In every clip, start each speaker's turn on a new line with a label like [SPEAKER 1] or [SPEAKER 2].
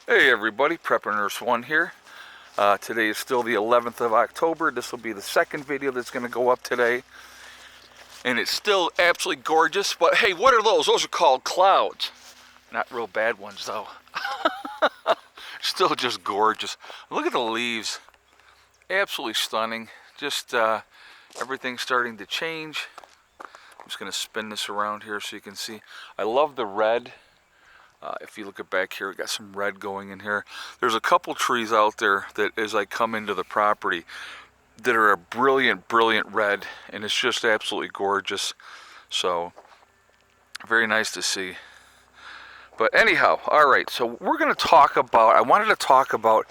[SPEAKER 1] Hey everybody, Prepper Nurse 1 here. Today is still the 11th of October. This will be the second video that's going to go up today. And it's still absolutely gorgeous, but hey, what are those? Those are called clouds. Not real bad ones though. Still just gorgeous. Look at the leaves. Absolutely stunning. Just everything's starting to change. I'm just going to spin this around here so you can see. I love the red. If you look at back here, we got some red going in here. There's a couple trees out there that as I come into the property that are a brilliant, brilliant red, and it's just absolutely gorgeous. So, very nice to see. But anyhow, all right, so we're going to talk about, I wanted to talk about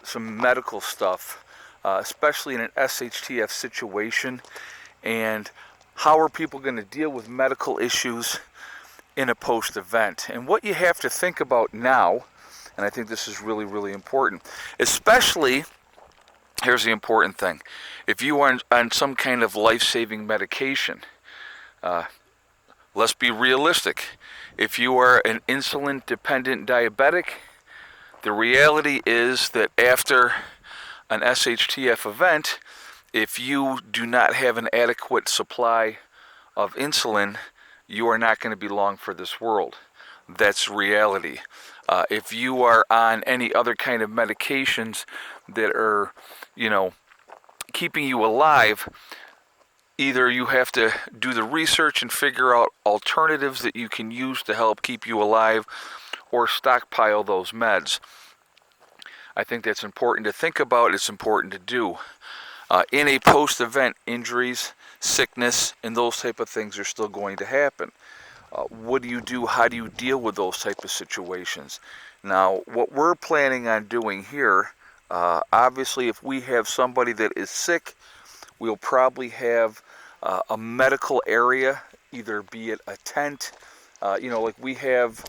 [SPEAKER 1] some medical stuff, especially in an S.H.T.F situation, and how are people going to deal with medical issues in a post-event, and what you have to think about now. And I think this is really, really important, especially, here's the important thing, if you are on some kind of life-saving medication. Let's be realistic. If you are an insulin-dependent diabetic, the reality is that after an S.H.T.F event, if you do not have an adequate supply of insulin, you are not going to be long for this world. That's reality. If you are on any other kind of medications that are, keeping you alive, either you have to do the research and figure out alternatives that you can use to help keep you alive, or stockpile those meds. I think that's important to think about. It's important to do. In a post-event, injuries, sickness, and those type of things are still going to happen. What do you do? How do you deal with those type of situations? Now, what we're planning on doing here, obviously if we have somebody that is sick, we'll probably have a medical area, either be it a tent, like we have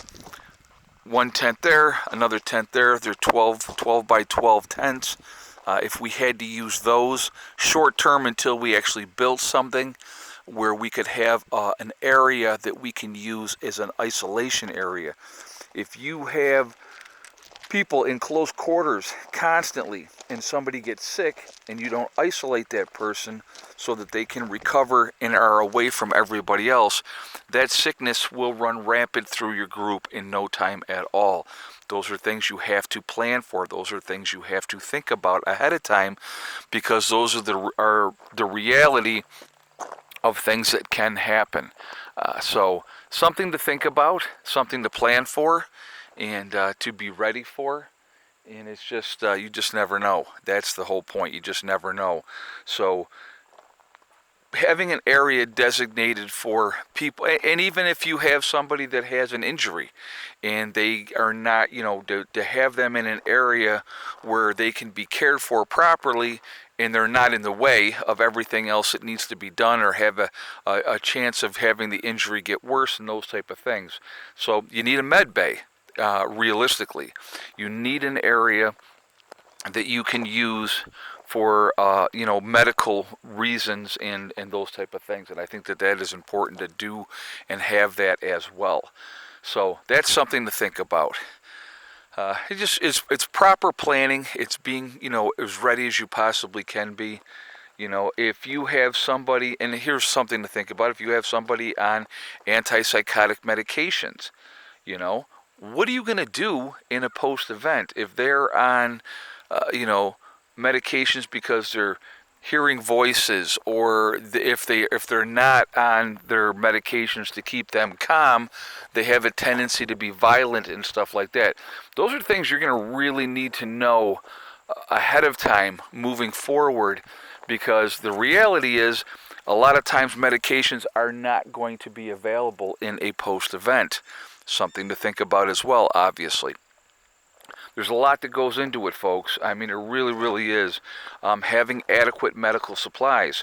[SPEAKER 1] one tent there, another tent there. They're 12 by 12 tents. If we had to use those short term until we actually built something where we could have an area that we can use as an isolation area. If you have people in close quarters constantly and somebody gets sick and you don't isolate that person so that they can recover and are away from everybody else, that sickness will run rampant through your group in no time at all. Those are things you have to plan for. Those are things you have to think about ahead of time, because those are the reality of things that can happen. So something to think about, something to plan for, and to be ready for. And it's just, you just never know. That's the whole point. You just never know. So having an area designated for people, and even if you have somebody that has an injury and they are not, to have them in an area where they can be cared for properly and they're not in the way of everything else that needs to be done, or have a chance of having the injury get worse and those type of things. So you need a medbay, realistically. You need an area that you can use for medical reasons and those type of things, and I think that is important to do and have that as well. So that's something to think about. It's proper planning. It's being as ready as you possibly can be. If you have somebody, and here's something to think about: if you have somebody on antipsychotic medications, what are you going to do in a post-event if they're on medications because they're hearing voices, or if they're not on their medications to keep them calm, they have a tendency to be violent and stuff like that. Those are things you're going to really need to know ahead of time moving forward, because the reality is a lot of times medications are not going to be available in a post-event. Something to think about as well, obviously. There's a lot that goes into it, folks. I mean, it really, really is. Having adequate medical supplies,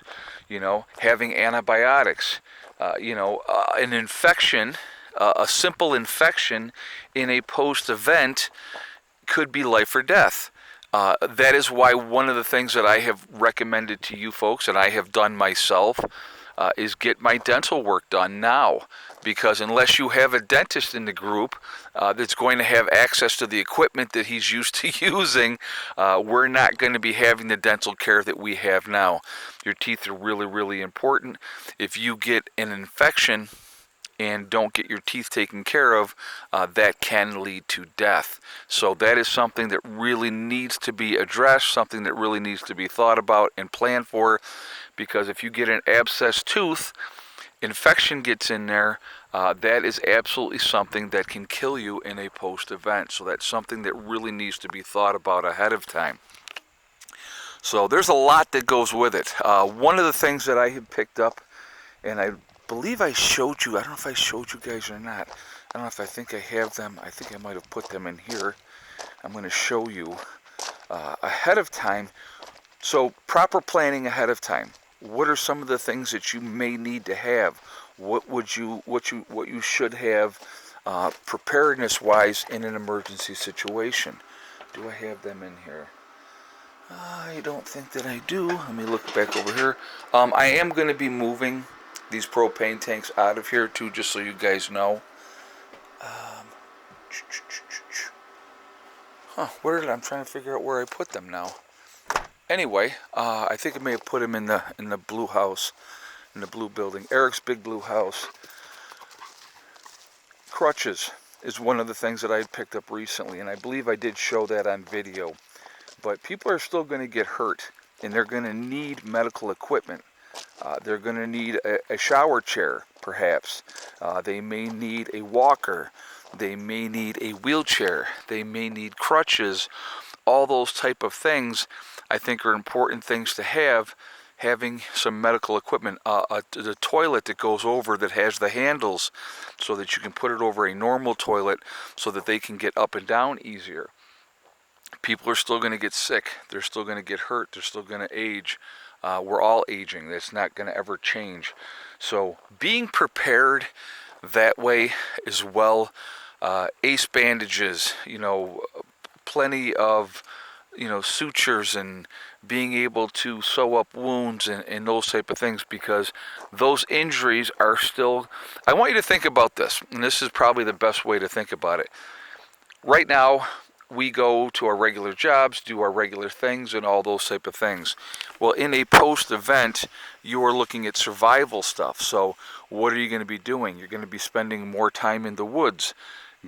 [SPEAKER 1] having antibiotics, an infection, a simple infection in a post-event could be life or death. That is why one of the things that I have recommended to you folks, and I have done myself, is get my dental work done now. because unless you have a dentist in the group that's going to have access to the equipment that he's used to using, we're not going to be having the dental care that we have now. Your teeth are really, really important. If you get an infection and don't get your teeth taken care of, that can lead to death. So that is something that really needs to be addressed, something that really needs to be thought about and planned for, because if you get an abscessed tooth, infection gets in there, that is absolutely something that can kill you in a post-event. So that's something that really needs to be thought about ahead of time. So there's a lot that goes with it. One of the things that I had picked up, and I believe I showed you, I don't know if I showed you guys or not. I don't know if I think I have them. I think I might have put them in here. I'm going to show you ahead of time. So proper planning ahead of time. What are some of the things that you may need to have? What you should have preparedness-wise in an emergency situation? Do I have them in here? I don't think that I do. Let me look back over here. I am going to be moving these propane tanks out of here too, just so you guys know. I'm trying to figure out where I put them now. Anyway, I think I may have put them in the blue house, in the blue building, Eric's big blue house. Crutches is one of the things that I had picked up recently, and I believe I did show that on video. But people are still going to get hurt, and they're going to need medical equipment. They're going to need a shower chair, perhaps. They may need a walker. They may need a wheelchair. They may need crutches. All those type of things, I think, are important things to have. Having some medical equipment, the toilet that goes over that has the handles so that you can put it over a normal toilet so that they can get up and down easier. People are still going to get sick. They're still going to get hurt. They're still going to age. We're all aging. That's not going to ever change. So being prepared that way as well. Ace bandages, plenty of, sutures, and being able to sew up wounds and those type of things, because those injuries are still... I want you to think about this, and this is probably the best way to think about it. Right now, we go to our regular jobs, do our regular things, and all those type of things. Well, in a post-event, you are looking at survival stuff. So what are you going to be doing? You're going to be spending more time in the woods,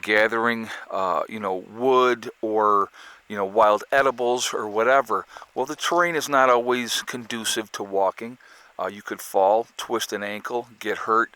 [SPEAKER 1] gathering, wood or, wild edibles or whatever. Well, the terrain is not always conducive to walking. You could fall, twist an ankle, get hurt.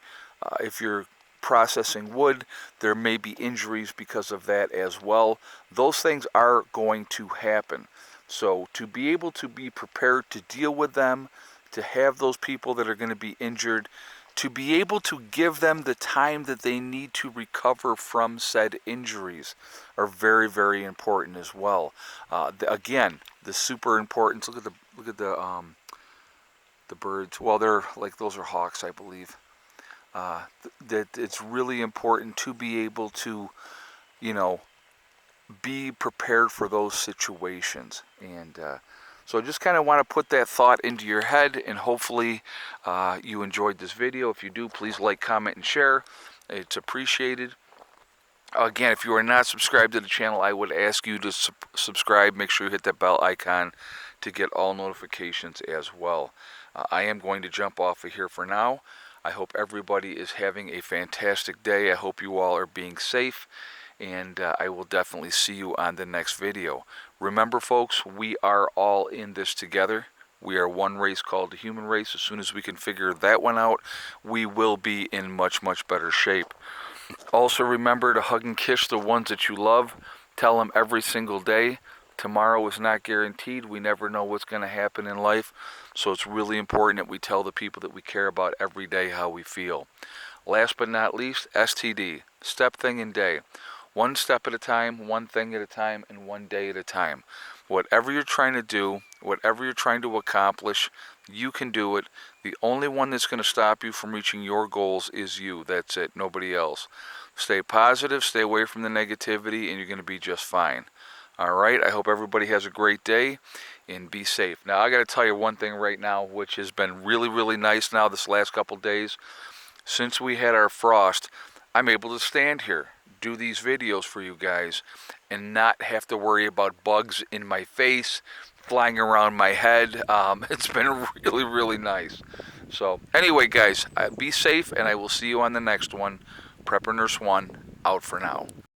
[SPEAKER 1] If you're processing wood, there may be injuries because of that as well. Those things are going to happen. So to be able to be prepared to deal with them, to have those people that are going to be injured, to be able to give them the time that they need to recover from said injuries are very, very important as well. Again, the super importance. Look at the birds. Well, they're like, those are hawks, I believe. That it's really important to be able to, be prepared for those situations. And so I just kind of want to put that thought into your head, and hopefully you enjoyed this video. If you do, please like, comment, and share. It's appreciated. Again, if you are not subscribed to the channel, I would ask you to subscribe. Make sure you hit that bell icon to get all notifications as well. I am going to jump off of here for now. I hope everybody is having a fantastic day. I hope you all are being safe, and I will definitely see you on the next video. Remember, folks, we are all in this together. We are one race called the human race. As soon as we can figure that one out, we will be in much, much better shape. Also, remember to hug and kiss the ones that you love. Tell them every single day. Tomorrow is not guaranteed. We never know what's going to happen in life. So it's really important that we tell the people that we care about every day how we feel. Last but not least, STD. Step, thing, and day. One step at a time, one thing at a time, and one day at a time. Whatever you're trying to do, whatever you're trying to accomplish, you can do it. The only one that's going to stop you from reaching your goals is you. That's it. Nobody else. Stay positive, stay away from the negativity, and you're going to be just fine. All right, I hope everybody has a great day, and be safe. Now, I got to tell you one thing right now, which has been really, really nice now this last couple days. since we had our frost, I'm able to stand here, do these videos for you guys, and not have to worry about bugs in my face, flying around my head. It's been really, really nice. So anyway, guys, be safe, and I will see you on the next one. Prepper Nurse 1, out for now.